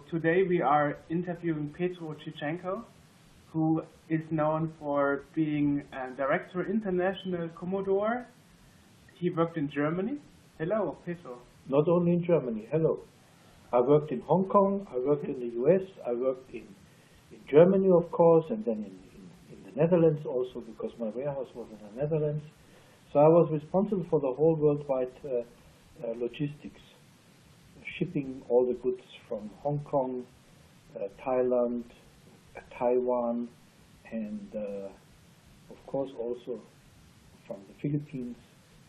today we are interviewing Petro Tyschtschenko, who is known for being Director International Commodore. He worked in Germany. Hello, Petro. Not only in Germany, hello. I worked in Hong Kong, I worked in the US, I worked in Germany, of course, and then in the Netherlands also, because my warehouse was in the Netherlands. So I was responsible for the whole worldwide logistics, shipping all the goods from Hong Kong, Thailand, Taiwan, and of course also from the Philippines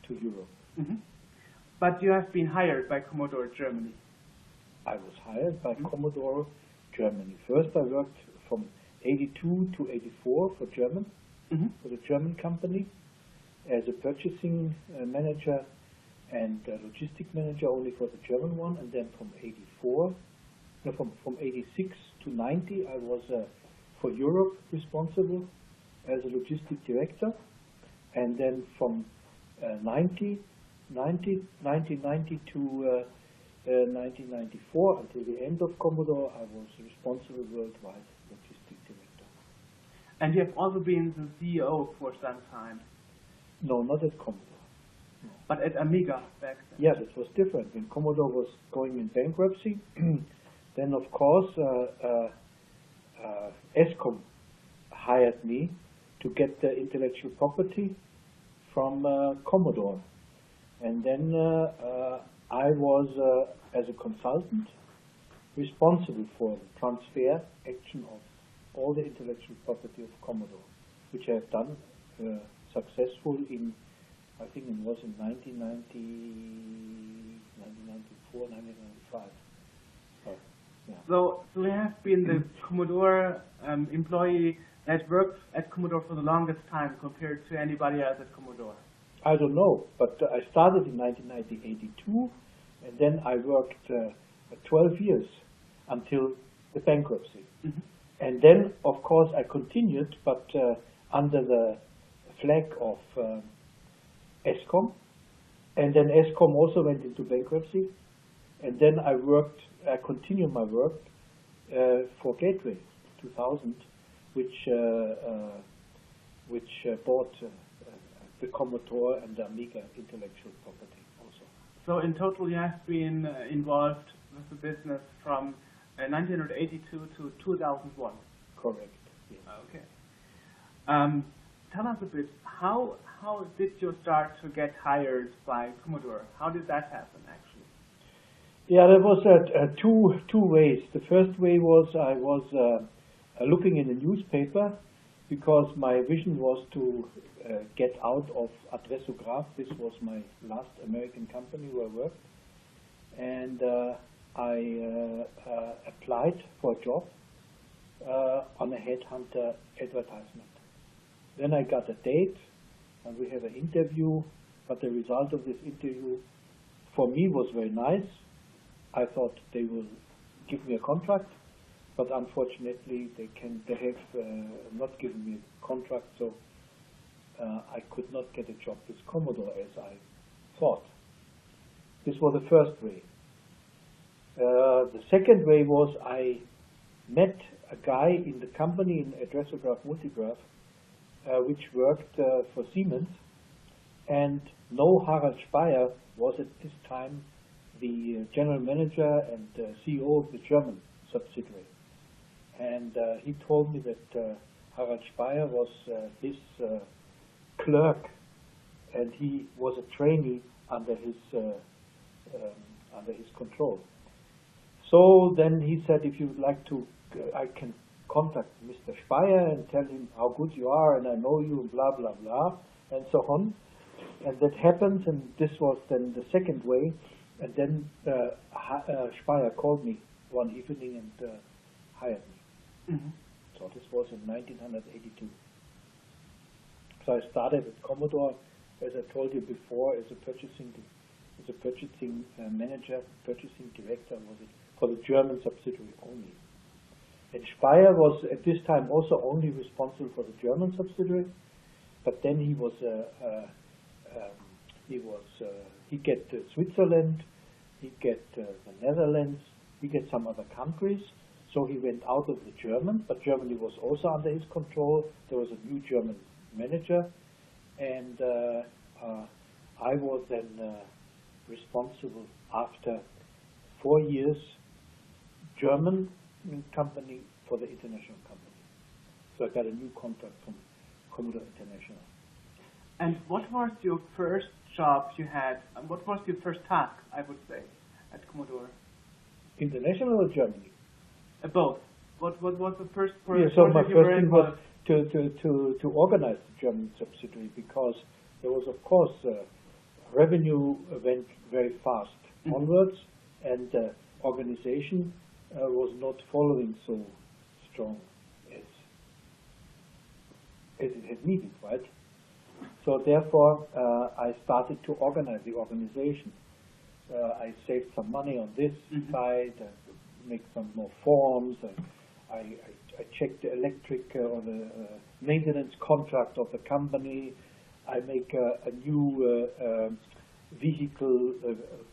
to Europe. Mm-hmm. But you have been hired by Commodore Germany. I was hired by Commodore Germany. First I worked from 82 to 84 for for the German company as a purchasing manager and logistic manager only for the German one, and then from 86 to 90 I was for Europe responsible as a logistic director, and then from 1990 to 1994 until the end of Commodore I was responsible worldwide logistic director. And you have also been the CEO for some time. No, not at Commodore. No. But at Amiga back then? Yes, it was different. When Commodore was going in bankruptcy, then of course ESCOM hired me to get the intellectual property from Commodore. And then I was, as a consultant, responsible for the transfer action of all the intellectual property of Commodore, which I have done successful in, I think it was in 1990, 1994, 1995. Yeah. So you have been the Commodore employee that worked at Commodore for the longest time compared to anybody else at Commodore? I don't know, but I started in 1982, and then I worked 12 years until the bankruptcy. And then, of course, I continued, but under the flag of ESCOM, and then ESCOM also went into bankruptcy, and then I continued my work for Gateway2000, which bought the Commodore and the Amiga intellectual property also. So in total you have been involved with the business from 1982 to 2001? Correct, yes. Okay. Tell us a bit, how did you start to get hired by Commodore? How did that happen actually? Yeah, there was two ways. The first way was I was looking in the newspaper, because my vision was to get out of Adressograph. This was my last American company where I worked. And I applied for a job on a headhunter advertisement. Then I got a date, and we had an interview, but the result of this interview for me was very nice. I thought they will give me a contract, but unfortunately they have not given me a contract, so I could not get a job with Commodore as I thought. This was the first way. The second way was I met a guy in the company in Adressograph Multigraph, which worked for Siemens, and no Harald Speyer was at this time the general manager and CEO of the German subsidiary. And he told me that Harald Speyer was his clerk, and he was a trainee under his control. So then he said, if you would like to, I can contact Mr. Speyer and tell him how good you are, and I know you, and blah blah blah, and so on. And that happens, and this was then the second way. And then Speyer called me one evening and hired me. So this was in 1982. So I started at Commodore, as I told you before, as a purchasing manager, purchasing director, was it for the German subsidiary only. And Speyer was at this time also only responsible for the German subsidiary, but then he was he get Switzerland, he get the Netherlands, he gets some other countries. So he went out of the German, but Germany was also under his control. There was a new German manager, and I was then responsible after 4 years German company for the international company. So I got a new contract from Commodore International. And what was your first job you had? And what was your first task, I would say, at Commodore? International or Germany? Both. What was the first project? Yeah, so my first thing was to organize the German subsidiary, because there was, of course, revenue went very fast onwards, and organization was not following so strong as it had needed, right? So therefore, I started to organize the organization. I saved some money on this side, make some more forms. I checked the electric or the maintenance contract of the company. I make a new vehicle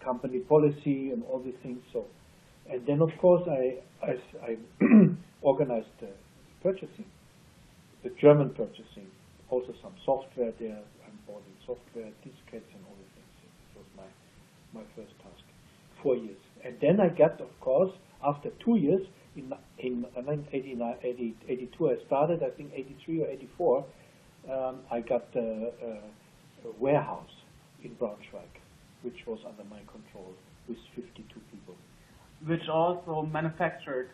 company policy and all these things. So, and then of course I organized purchasing, the German purchasing, also some software there. I'm boarding software, diskettes, and all the things. It was my first task. 4 years, and then I got, of course, after 2 years, in 82 I started, I think 83 or 84, I got a warehouse in Braunschweig, which was under my control, with 52 people. Which also manufactured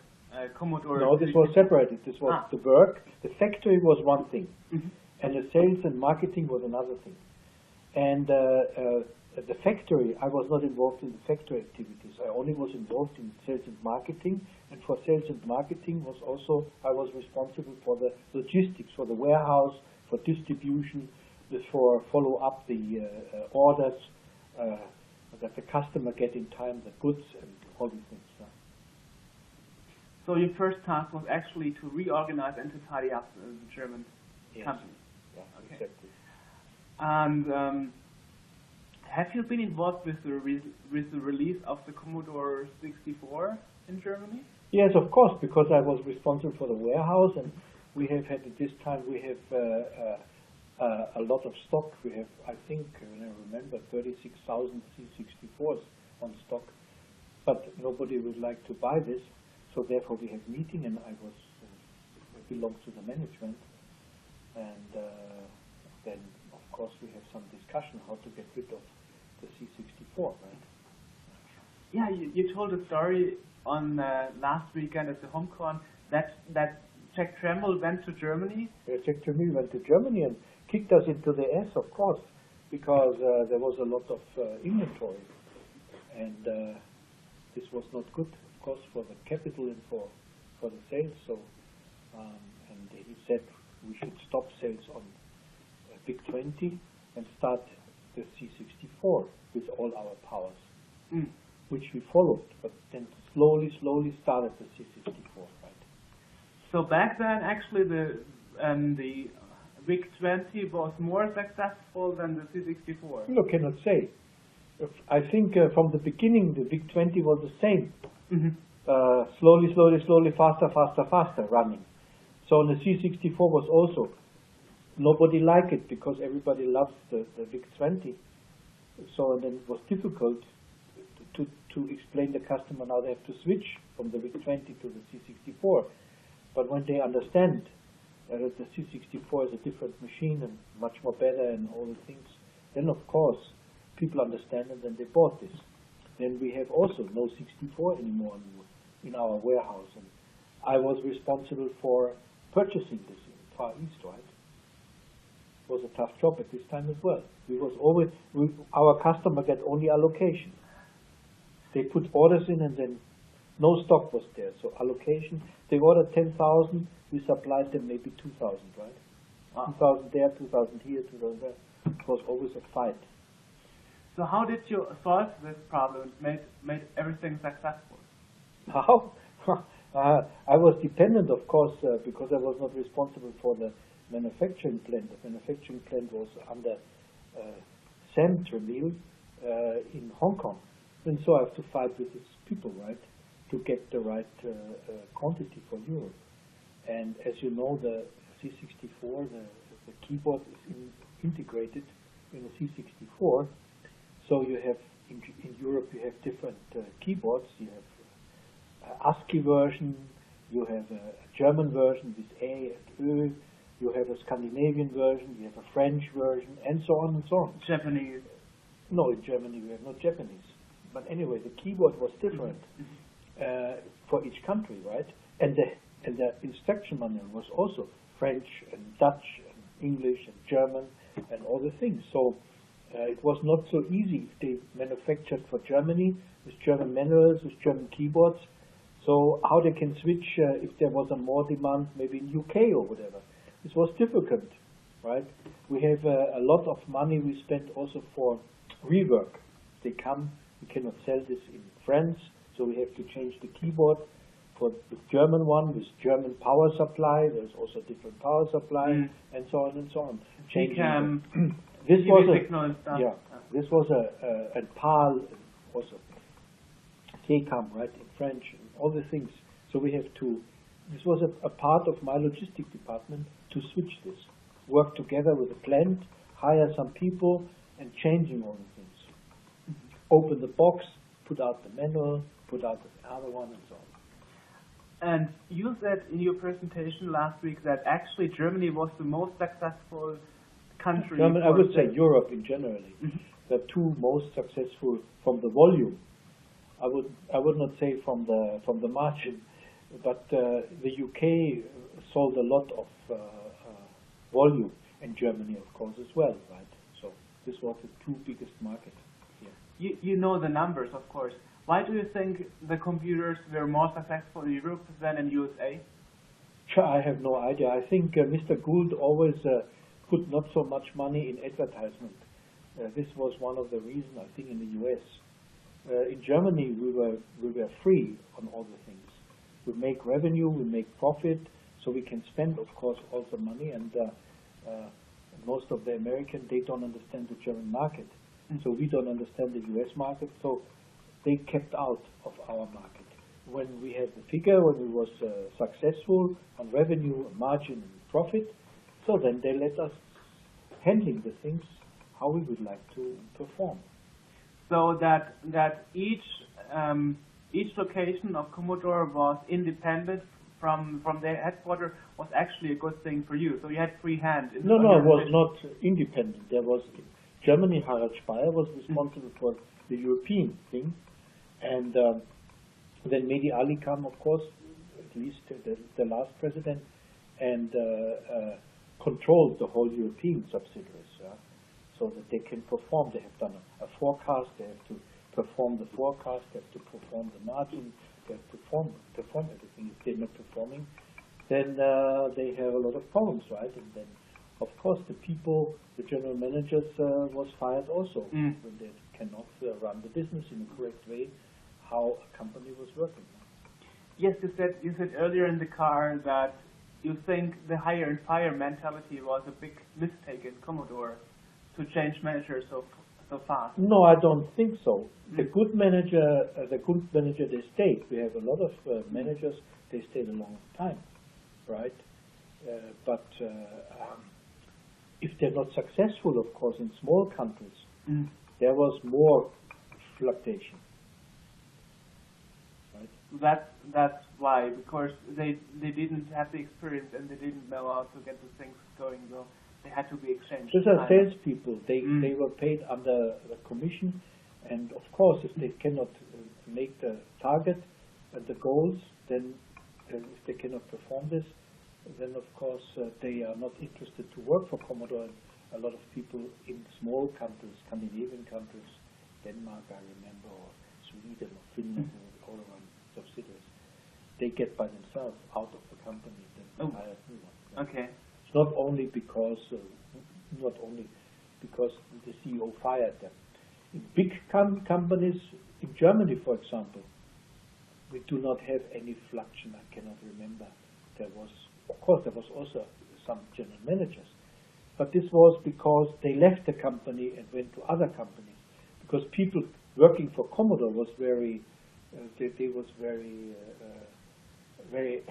Commodore? No, this was separated. This was the work. The factory was one thing, and the sales and marketing was another thing. And the factory, I was not involved in the factory activities. I only was involved in sales and marketing, and for sales and marketing was also, I was responsible for the logistics, for the warehouse, for distribution, for follow up the orders, that the customer get in time the goods and all these things. So your first task was actually to reorganize and to tidy up the German company? Yeah, okay. Exactly. And have you been involved with the release of the Commodore 64 in Germany? Yes, of course, because I was responsible for the warehouse, and we have had at this time a lot of stock. We have, I think, I remember, 36,000 C64s on stock, but nobody would like to buy this, so therefore we had meeting, and I belonged to the management, and then of course we have some discussion how to get rid of the C64, right? Yeah, you told a story on last weekend at the HomeCon that Jack Tremble went to Germany. Yeah, Jack Tremble went to Germany and kicked us into the ass, of course, because there was a lot of inventory, and this was not good, of course, for the capital and for the sales. So, and he said we should stop sales on Big 20 and start the C64 with all our powers, which we followed, but then slowly started the C64, right? So back then, actually, the Big 20 was more successful than the C64. You cannot say. I think from the beginning, the Big 20 was the same. Slowly, faster running. So the C64 was also, nobody liked it because everybody loves the Big 20. So then it was difficult to explain the customer now they have to switch from the Big 20 to the C64. But when they understand that the C64 is a different machine and much more better and all the things, then of course people understand and then they bought this. Then we have also no 64 anymore in our warehouse. And I was responsible for purchasing this in Far East, right? It was a tough job at this time as well. Our customer get only allocation. They put orders in and then no stock was there. So allocation, they ordered 10,000, we supplied them maybe 2,000, right? 2,000 there, 2,000 here, 2,000 there. It was always a fight. So how did you solve this problem, made everything successful? How? I was dependent, of course, because I was not responsible for the manufacturing plant. The manufacturing plant was under Sam Tremille in Hong Kong. And so I have to fight with these people, right? to get the right quantity for Europe. And as you know, the C64, the keyboard is integrated in the C64. So you have, in Europe, you have different keyboards. You have ASCII version, you have a German version with A and Ö, you have a Scandinavian version, you have a French version, and so on and so on. Japanese? No, in Germany we have no Japanese. But anyway, the keyboard was different for each country, right? And the instruction manual was also French and Dutch and English and German and all the things. So it was not so easy if they manufactured for Germany with German manuals, with German keyboards. So how they can switch if there was a more demand maybe in UK or whatever. This was difficult, right? We have a lot of money we spent also for rework. They come, we cannot sell this in France, so we have to change the keyboard for the German one with German power supply. There's also different power supply and so on and so on. Changing this was a PAL, also TCAM, right, in French, and all the things. So we have to, this was a part of my logistic department to switch this, work together with the plant, hire some people, and changing all the things. Open the box, put out the manual, put out the other one, and so on. And you said in your presentation last week that actually Germany was the most successful country. I would say Europe in generally. The two most successful from the volume. I would not say from the margin, but the UK sold a lot of volume, and Germany of course as well, right? So this was the two biggest markets here. You know the numbers, of course. Why do you think the computers were more successful in Europe than in USA? I have no idea. I think Mr. Gould always put not so much money in advertisement. This was one of the reasons, I think, in the US. In Germany, we were free on all the things. We make revenue, we make profit, so we can spend, of course, all the money. And most of the Americans, they don't understand the German market. So we don't understand the US market. So they kept out of our market. When we had the figure, when we was successful on revenue, margin, and profit, so then they let us handling the things how we would like to perform. So that each location of Commodore was independent from their headquarters was actually a good thing for you. So you had free hand. No, it was not independent. There was Germany. Harald Speyer was responsible for the European thing, and then Mehdi Ali came, of course, at least the last president, and controlled the whole European subsidiaries, so that they can perform. They have done a forecast. They have to perform the forecast. They have to perform the margin. They have to perform everything. If they're not performing, then they have a lot of problems, right? And then, of course, the people, the general managers, was fired also when they cannot run the business in a correct way, how a company was working. Yes, you said earlier in the car that you think the hire and fire mentality was a big mistake in Commodore to change managers so fast. No, I don't think so. The good manager, they stayed. We have a lot of managers, they stayed a long time, right? But if they're not successful, of course, in small countries, there was more fluctuation. Right? That's why, because they didn't have the experience and they didn't know how to get the things going. So they had to be exchanged. These are salespeople. They were paid under the commission, and of course, if they cannot make the target and the goals, then if they cannot perform this, then of course they are not interested to work for Commodore. A lot of people in small countries, Scandinavian countries, Denmark, I remember, or Sweden or Finland, all around subsidiaries, they get by themselves out of the company. Then they hire new ones. Okay. It's not only because the CEO fired them. In big companies, in Germany, for example, we do not have any fluctuation. I cannot remember. There was also some general managers, but this was because they left the company and went to other companies. Because people working for Commodore was very they was very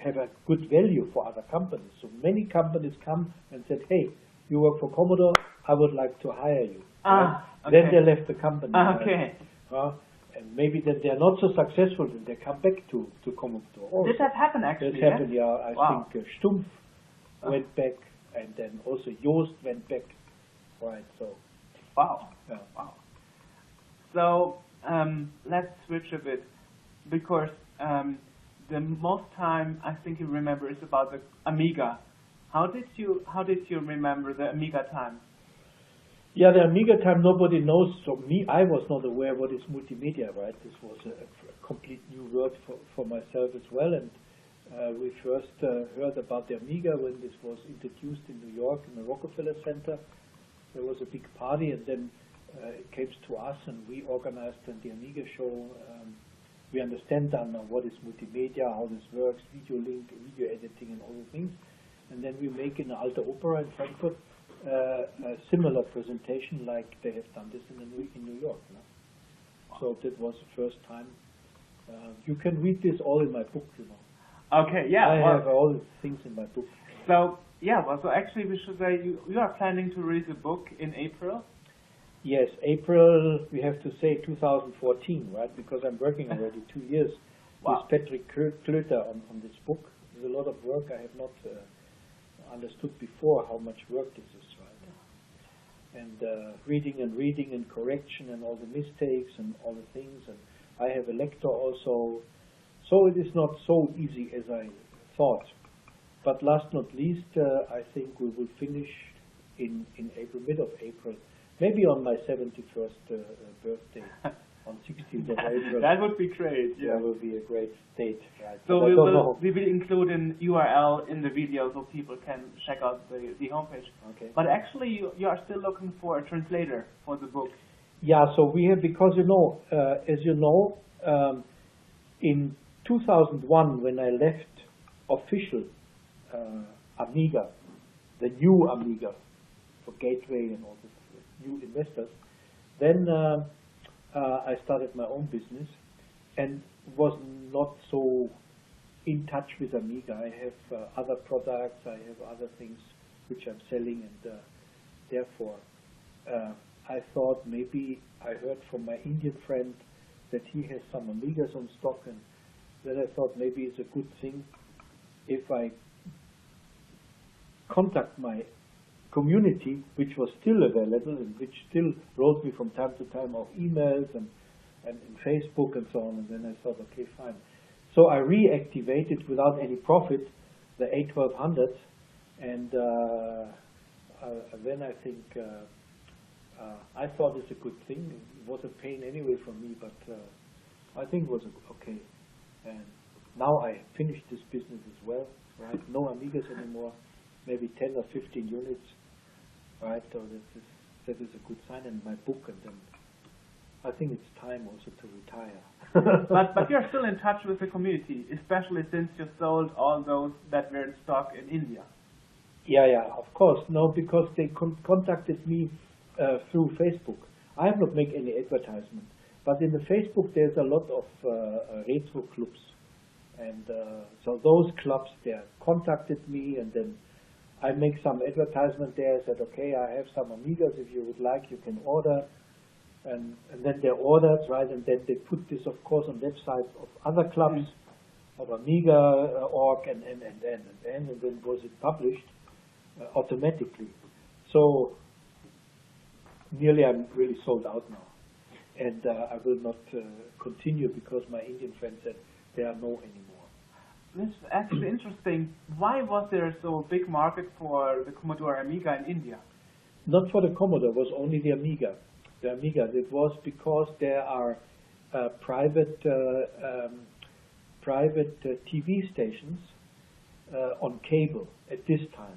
have a good value for other companies. So many companies come and said, "Hey, you work for Commodore, I would like to hire you." Okay. Then they left the company. Okay. And maybe then they are not so successful, and they come back to Commodore. Also. Did that happen actually? That happened, yeah. I Wow. think Stumpf went back, and then also Joost went back. Right, so. Wow. Yeah. Wow. So let's switch a bit, because the most time I think you remember is about the Amiga. How did you remember the Amiga time? Yeah, the Amiga time nobody knows. So I was not aware what is multimedia, right? This was a complete new word for myself as well. And we first heard about the Amiga when this was introduced in New York in the Rockefeller Center. There was a big party, and then it came to us, and we organized the Amiga show. We understand now what is multimedia, how this works, video link, video editing, and all the things. And then we make in the Alte Oper in Frankfurt a similar presentation like they have done this in New York. No? So that was the first time. You can read this all in my book, you know. Okay, yeah. I have all the things in my book. So, yeah, so actually we should say you are planning to release a book in April? Yes, April, we have to say 2014, right? Because I'm working already 2 years with Patrick Klöter on this book. There's a lot of work I have not understood before how much work this is, right? And reading and correction and all the mistakes and all the things. And I have a lector also. So it is not so easy as I thought. But last not least, I think we will finish in April, mid of April, maybe on my 71st birthday, on 16th of April. That would be great. Yeah, that would be a great date. Right? So we will include an URL in the video so people can check out the homepage. Okay. But actually, you are still looking for a translator for the book. Yeah. So we have, because you know, as you know, in 2001 when I left official Amiga, the new Amiga for Gateway and all this new investors, then I started my own business and was not so in touch with Amiga. I have other products, I have other things which I'm selling, and therefore I thought maybe I heard from my Indian friend that he has some Amigas on stock, and then I thought maybe it's a good thing if I contact my community, which was still available and which still wrote me from time to time of emails and Facebook and so on. And then I thought, okay, fine. So I reactivated without any profit the A1200s, and then I think I thought it's a good thing. It was a pain anyway for me, but I think it was okay. And now I finished this business as well, right? No Amigas anymore, maybe 10 or 15 units. Right, so that is a good sign in my book, and then I think it's time also to retire. but you're still in touch with the community, especially since you sold all those that were in stock in India. Yeah, of course. No, because they contacted me through Facebook. I have not made any advertisement, but in the Facebook there's a lot of retro clubs, and so those clubs there contacted me, and then I make some advertisement there. I said, okay, I have some Amigas. If you would like, you can order. And then they ordered, right? And then they put this, of course, on websites of other clubs, of Amiga org, and then was it published automatically. So nearly I'm really sold out now. And I will not continue because my Indian friend said there are no anymore. This is actually interesting. Why was there so big market for the Commodore Amiga in India? Not for the Commodore, it was only the Amiga. The Amiga, it was because there are private TV stations on cable at this time.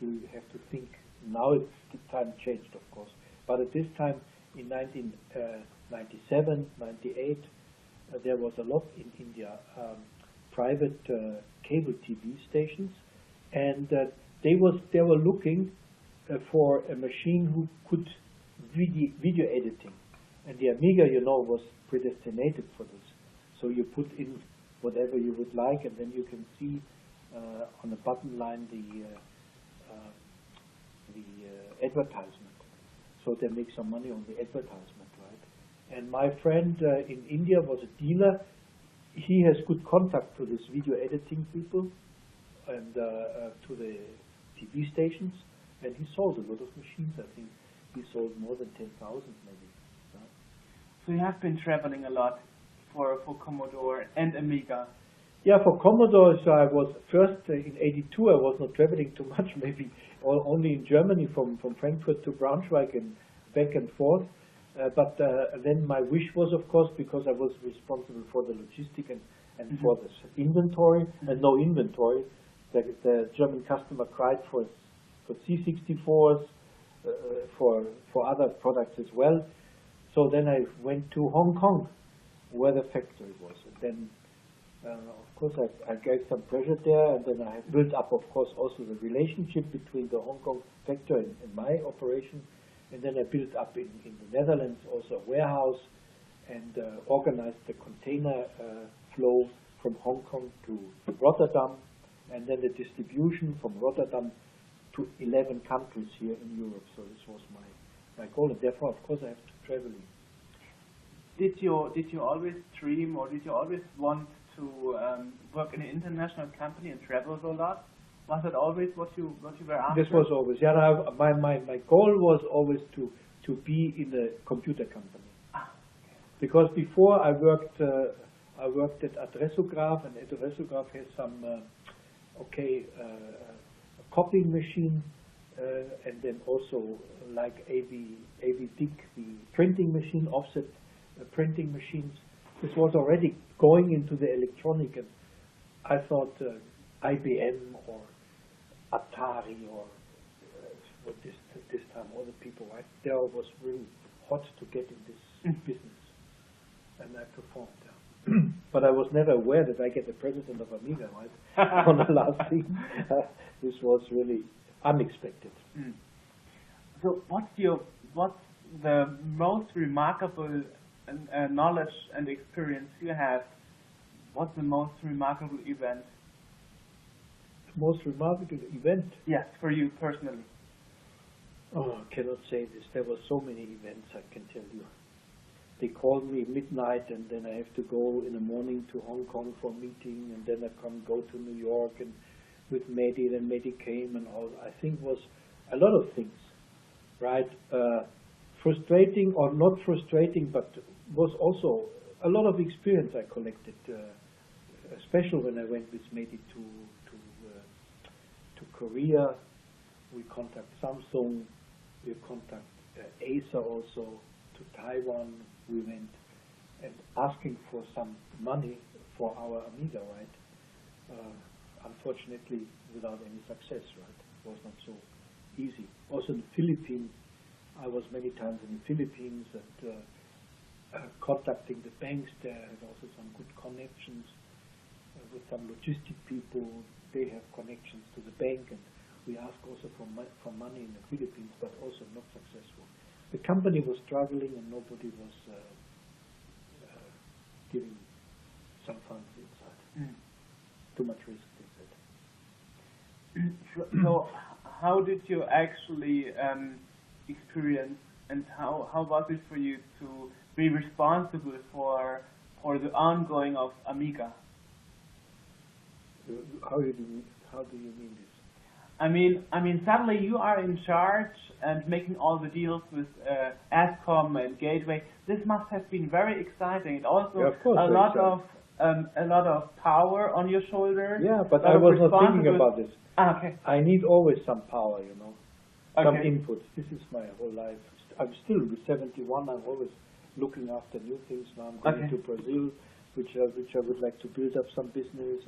You have to think, now the time changed, of course. But at this time, in 1997, 98, there was a lot in India. Private cable TV stations, and they were looking for a machine who could video editing, and the Amiga, you know, was predestinated for this. So you put in whatever you would like, and then you can see on the button line the advertisement. So they make some money on the advertisement, right? And my friend in India was a dealer. He has good contact to this video editing people and to the TV stations, and he sold a lot of machines. I think he sold more than 10,000 maybe. Right? So you have been traveling a lot for Commodore and Amiga. Yeah, for Commodore, so I was first in '82. I was not traveling too much, maybe only in Germany from Frankfurt to Braunschweig and back and forth. But then my wish was, of course, because I was responsible for the logistic and for the inventory, and no inventory. The German customer cried for C64s, for other products as well. So then I went to Hong Kong, where the factory was. And then, of course, I gave some pressure there, and then I built up, of course, also the relationship between the Hong Kong factory and my operation. And then I built up in the Netherlands also a warehouse and organized the container flow from Hong Kong to Rotterdam, and then the distribution from Rotterdam to 11 countries here in Europe. So this was my goal, and therefore, of course, I have to travel. Did you always dream, or did you always want to work in an international company and travel a lot? Was that always what you were after? This was always, yeah. My goal was always to be in a computer company. Ah, okay. Because before I worked at Adressograph, and Adressograph has some copying machine, and then also like AV-DIC, the printing machine, offset printing machines. This was already going into the electronic, and I thought IBM or Atari or this time other people, right? There was really hot to get in this business, and I performed there. But I was never aware that I get the president of Amiga, right? On the last thing. This was really unexpected. So what's the most remarkable knowledge and experience you have? What's the most remarkable event? The most remarkable event? Yes, for you personally. Oh, I cannot say this. There were so many events, I can tell you. They called me midnight, and then I have to go in the morning to Hong Kong for a meeting, and then I go to New York and with Mehdi, then Mehdi came, and all. I think was a lot of things, right? Frustrating or not frustrating, but was also a lot of experience I collected, especially when I went with Mehdi to Korea. We contact Samsung, we contact Acer also, to Taiwan. We went and asking for some money for our Amiga, right? Unfortunately, without any success, right? It was not so easy. Also in the Philippines, I was many times in the Philippines and contacting the banks there. I had also some good connections with some logistic people. They have connections to the bank, and we asked also for money in the Philippines, but also not successful. The company was struggling, and nobody was giving some funds inside. Too much risk, they said. So how did you actually experience, and how was it for you to be responsible for the ongoing of Amiga? How do you mean this? I mean, suddenly you are in charge and making all the deals with ESCOM and Gateway. This must have been very exciting. And also a lot of power on your shoulder. Yeah, but I was not thinking about this. Ah, okay. I need always some power, some Okay. input. This is my whole life. I'm still with 71. I'm always looking after new things. Now I'm going to Brazil, which I would like to build up some business.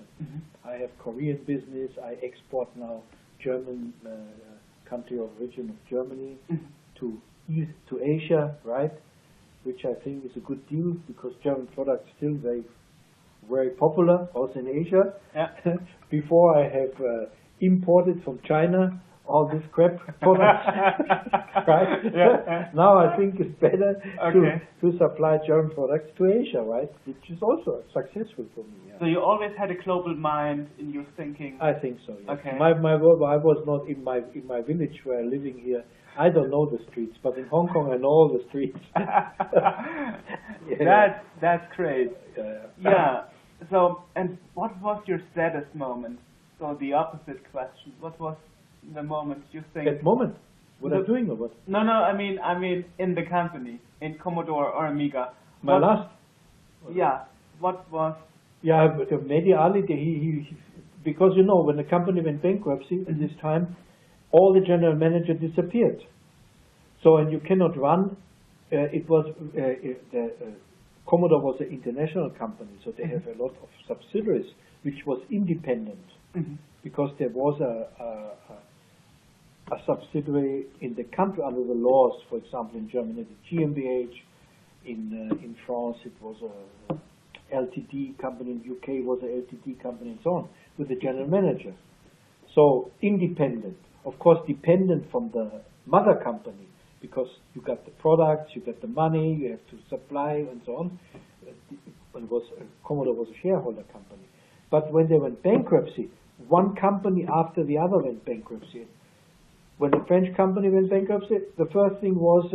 I have Korean business. I export now German country of origin of Germany to Asia, right? Which I think is a good deal, because German products still very popular also in Asia. Yeah. Before I have imported from China all this crap products, right? Yeah. Now I think it's better Okay. to supply German products to Asia, right? Which is also successful for me. Yeah. So you always had a global mind in your thinking. I think so. Yes. Okay. I was not in my village where I'm living here. I don't know the streets, but in Hong Kong I know all the streets. Yeah. That's great. Yeah. So, and what was your saddest moment? So the opposite question. What was the moment you think? That moment? What I'm doing or what? No, I mean in the company, in Commodore or Amiga. My last? Yeah. What was? Yeah, but medially, he because you know when the company went bankruptcy at this time, all the general manager disappeared. So and you cannot run. It was Commodore was an international company, so they have a lot of subsidiaries, which was independent because there was a subsidiary in the country under the laws. For example, in Germany, the GmbH. In France, it was a LTD company. In UK, was a LTD company, and so on, with the general manager. So independent, of course, dependent from the mother company, because you got the products, you got the money, you have to supply, and so on. Commodore was a shareholder company. But when they went bankruptcy, one company after the other went bankruptcy. When the French company went bankruptcy, the first thing was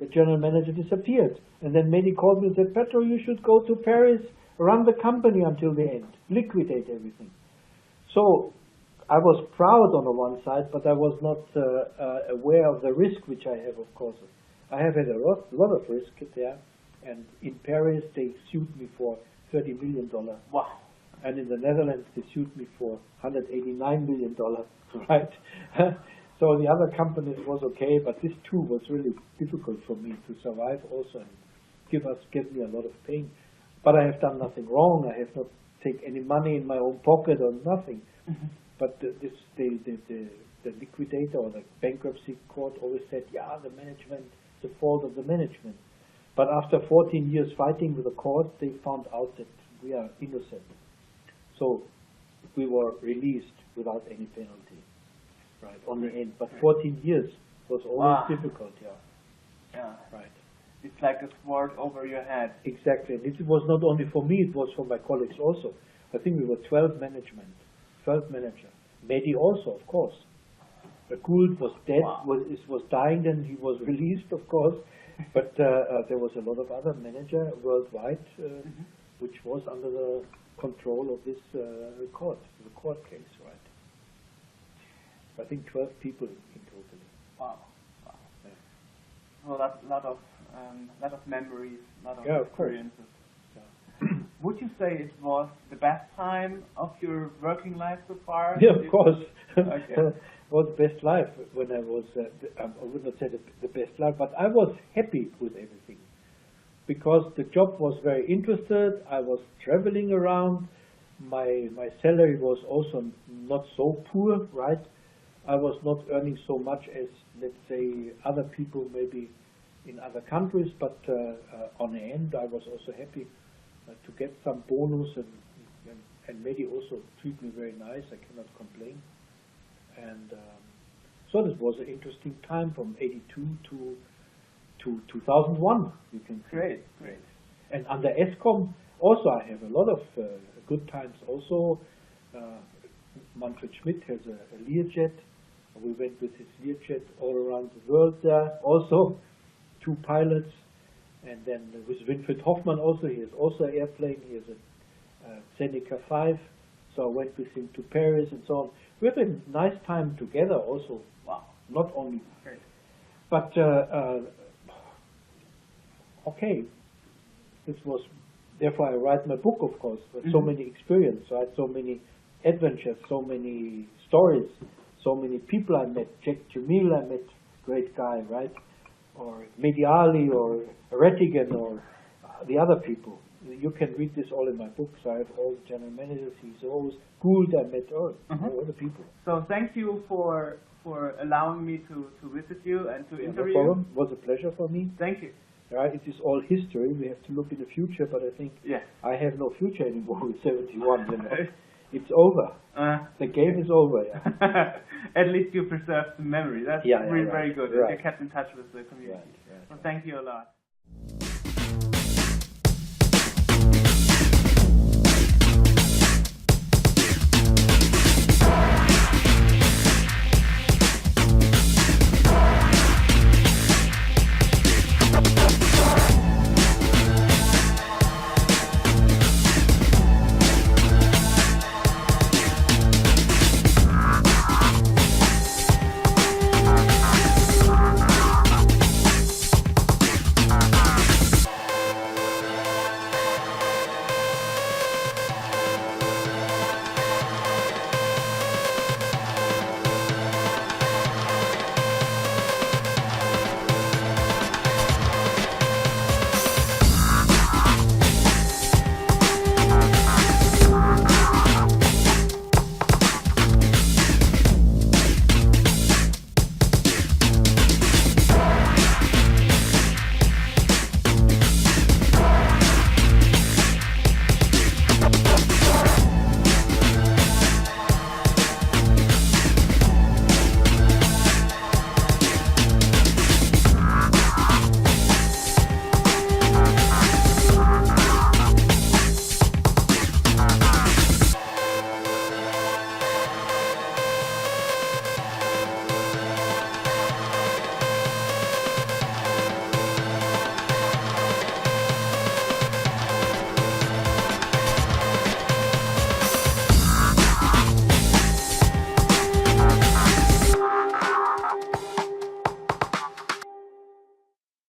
the general manager disappeared. And then Mehdi called me and said, Petro, you should go to Paris, run the company until the end, liquidate everything. So I was proud on the one side, but I was not aware of the risk which I have, of course. I have had a lot of risk there. And in Paris, they sued me for $30 million. Wow. And in the Netherlands, they sued me for $189 million, right? So the other companies was okay, but this too was really difficult for me to survive also and give me a lot of pain. But I have done nothing wrong. I have not taken any money in my own pocket or nothing. But the liquidator or the bankruptcy court always said, yeah, the management, the fault of the management. But after 14 years fighting with the court, they found out that we are innocent. So we were released without any penalty, right, on the end. But 14 years was always difficult, Yeah. Right. It's like a sword over your head. Exactly. And it was not only for me, it was for my colleagues also. I think we were 12 managers. Mehdi also, of course. Gould was dead, was dying, then he was released, of course. But there was a lot of other managers worldwide, which was under the control of this the court case, right? I think 12 people in total. Wow. Yeah. Well, that's a lot of memories, lot of experiences. Yeah. Would you say it was the best time of your working life so far? Yeah, of course. Okay. It was the best life when I was, I would not say the best life, but I was happy with everything. Because the job was very interested, I was traveling around, my salary was also not so poor, right? I was not earning so much as, let's say, other people maybe in other countries, but on the end I was also happy to get some bonus, and Mehdi also treated me very nice, I cannot complain. And so this was an interesting time from 82 to 2001, you can say. Great. And under ESCOM also I have a lot of good times also. Manfred Schmidt has a Learjet. We went with his Learjet all around the world there also, 2 pilots. And then with Winfried Hoffmann also, he has also an airplane, he has a Seneca 5. So I went with him to Paris and so on. We had a nice time together also. Wow. Not only. Great. But, okay. This was, therefore I write my book, of course. With so many experiences, right? So many adventures, so many stories, so many people I met. Jack Jamil I met, great guy, right? Or Mehdi Ali or Rettigan or the other people. You can read this all in my book. So I have all the general managers, CEOs, Gould I met, all the people. So thank you for allowing me to visit you and to interview you. No problem. It was a pleasure for me. Thank you. Right, it is all history. We have to look in the future, but I think yes. I have no future anymore with 71. You know, it's over. The game is over. Yeah. At least you preserved the memory. That's Yeah, really right, very good. right. You kept in touch with the community. Right. Well, thank you a lot.